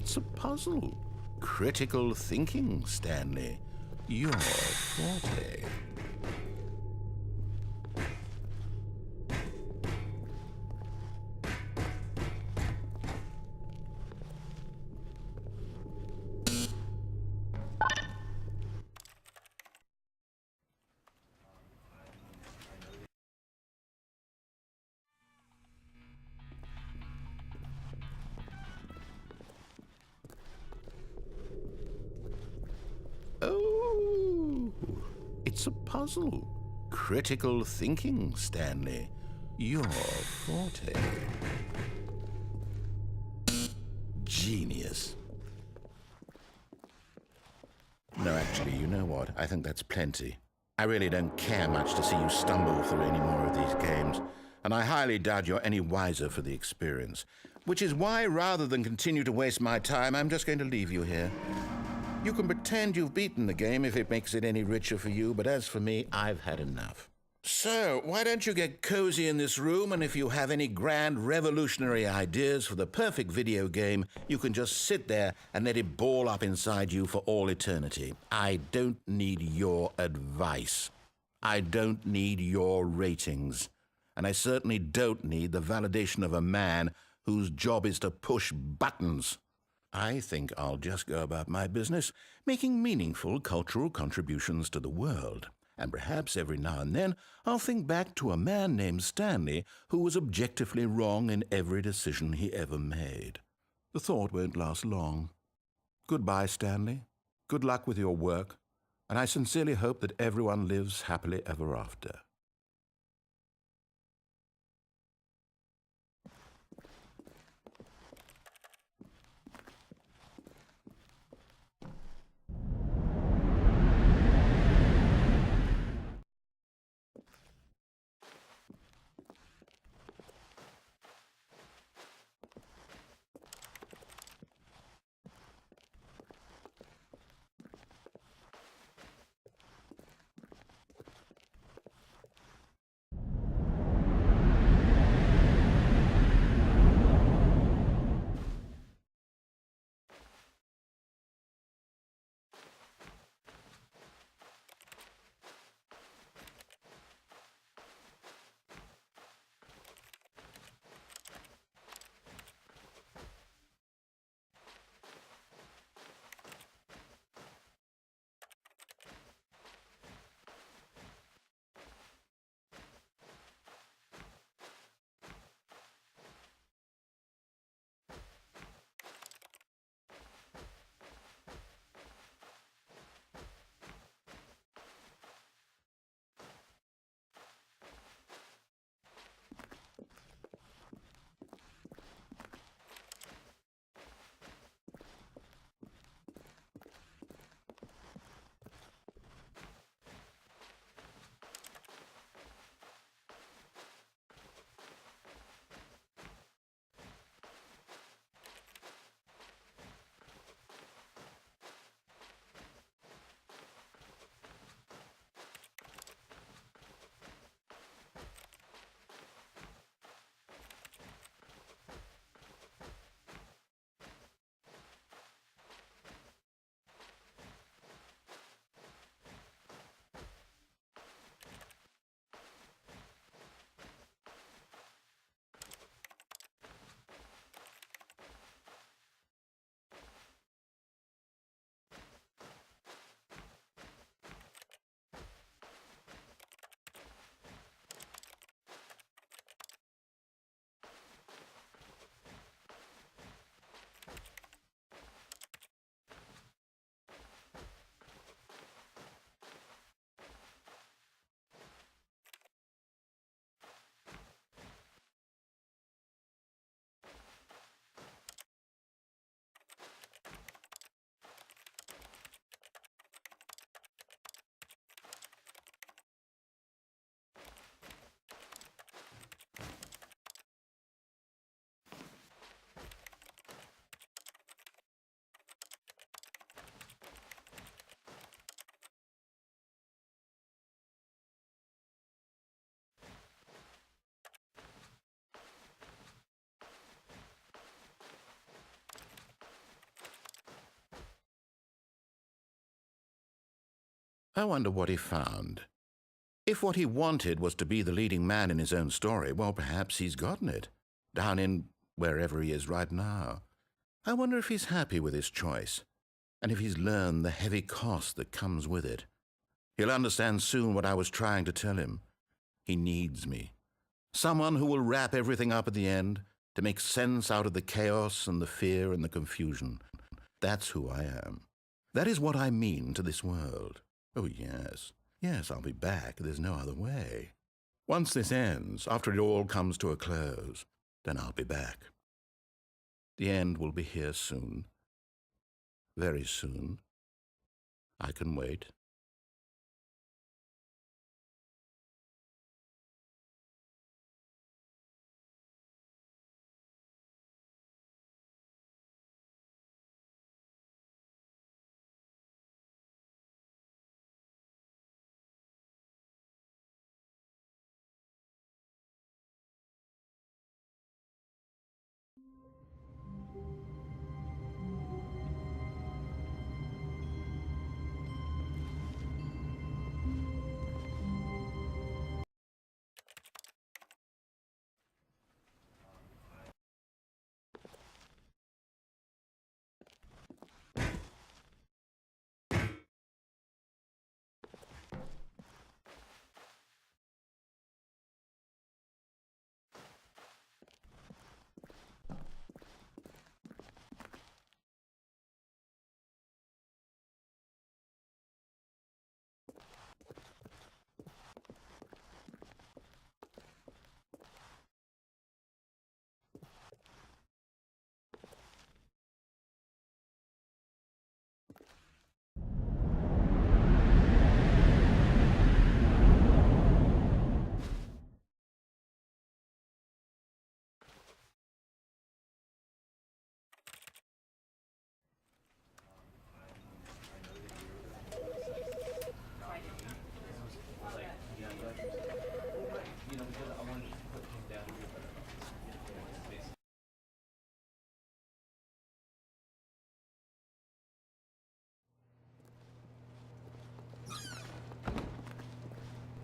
It's a puzzle. Critical thinking, Stanley. Your forte. Oh, it's a puzzle. Critical thinking, Stanley. Your forte. Genius. No, actually, you know what? I think that's plenty. I really don't care much to see you stumble through any more of these games, and I highly doubt you're any wiser for the experience. Which is why, rather than continue to waste my time, I'm just going to leave you here. You can pretend you've beaten the game if it makes it any richer for you, but as for me, I've had enough. So, why don't you get cozy in this room, and if you have any grand revolutionary ideas for the perfect video game, you can just sit there and let it ball up inside you for all eternity. I don't need your advice. I don't need your ratings. And I certainly don't need the validation of a man whose job is to push buttons. I think I'll just go about my business, making meaningful cultural contributions to the world. And perhaps every now and then I'll think back to a man named Stanley who was objectively wrong in every decision he ever made. The thought won't last long. Goodbye, Stanley. Good luck with your work, and I sincerely hope that everyone lives happily ever after. I wonder what he found. If what he wanted was to be the leading man in his own story, well, perhaps he's gotten it, down in wherever he is right now. I wonder if he's happy with his choice, and if he's learned the heavy cost that comes with it. He'll understand soon what I was trying to tell him. He needs me. Someone who will wrap everything up at the end, to make sense out of the chaos and the fear and the confusion. That's who I am. That is what I mean to this world. Oh, yes. Yes, I'll be back. There's no other way. Once this ends, after it all comes to a close, then I'll be back. The end will be here soon. Very soon. I can wait.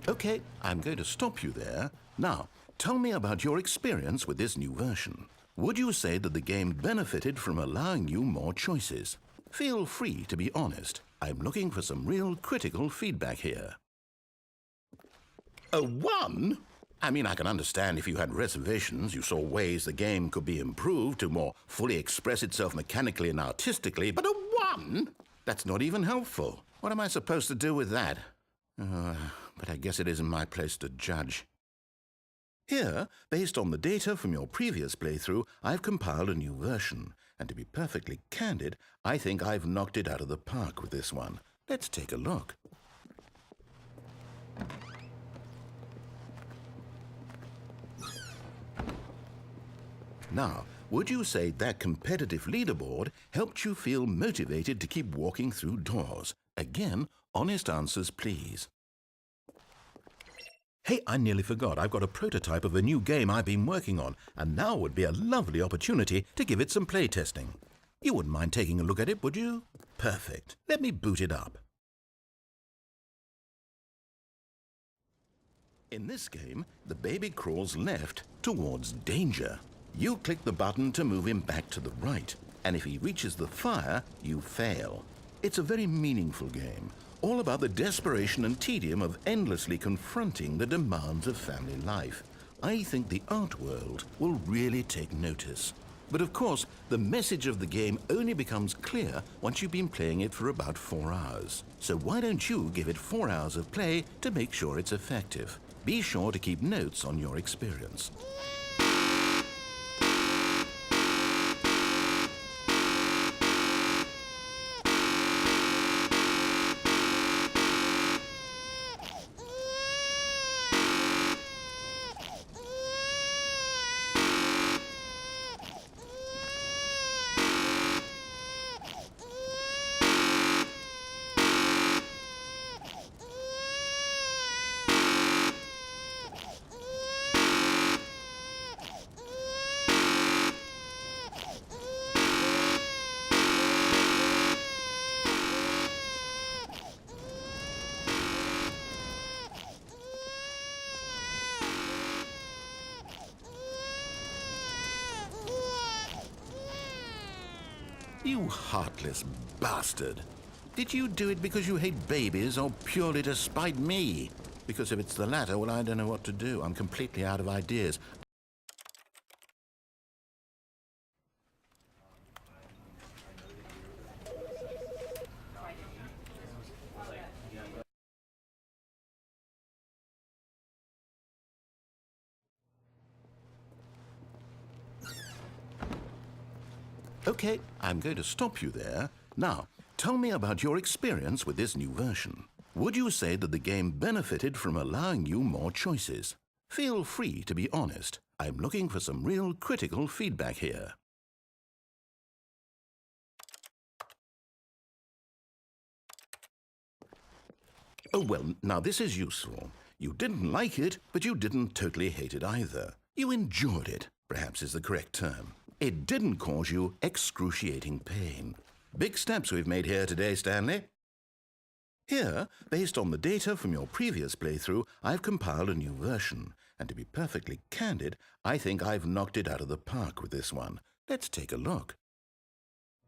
Okay, I'm going to stop you there. Now, tell me about your experience with this new version. Would you say that the game benefited from allowing you more choices? Feel free to be honest. I'm looking for some real critical feedback here. A 1? I mean, I can understand if you had reservations, you saw ways the game could be improved to more fully express itself mechanically and artistically, but a 1? That's not even helpful. What am I supposed to do with that? But I guess it isn't my place to judge. Here, based on the data from your previous playthrough, I've compiled a new version. And to be perfectly candid, I think I've knocked it out of the park with this one. Let's take a look. Now, would you say that competitive leaderboard helped you feel motivated to keep walking through doors? Again, honest answers, please. Hey, I nearly forgot. I've got a prototype of a new game I've been working on, and now would be a lovely opportunity to give it some play testing. You wouldn't mind taking a look at it, would you? Perfect. Let me boot it up. In this game, the baby crawls left towards danger. You click the button to move him back to the right, and if he reaches the fire, you fail. It's a very meaningful game, all about the desperation and tedium of endlessly confronting the demands of family life. I think the art world will really take notice. But of course, the message of the game only becomes clear once you've been playing it for about 4 hours. So why don't you give it 4 hours of play to make sure it's effective? Be sure to keep notes on your experience. You heartless bastard. Did you do it because you hate babies or purely to spite me? Because if it's the latter, well, I don't know what to do. I'm completely out of ideas. Okay, I'm going to stop you there. Now, tell me about your experience with this new version. Would you say that the game benefited from allowing you more choices? Feel free to be honest. I'm looking for some real critical feedback here. Oh, well, now this is useful. You didn't like it, but you didn't totally hate it either. You enjoyed it, perhaps is the correct term. It didn't cause you excruciating pain. Big steps we've made here today, Stanley. Here, based on the data from your previous playthrough, I've compiled a new version. And to be perfectly candid, I think I've knocked it out of the park with this one. Let's take a look.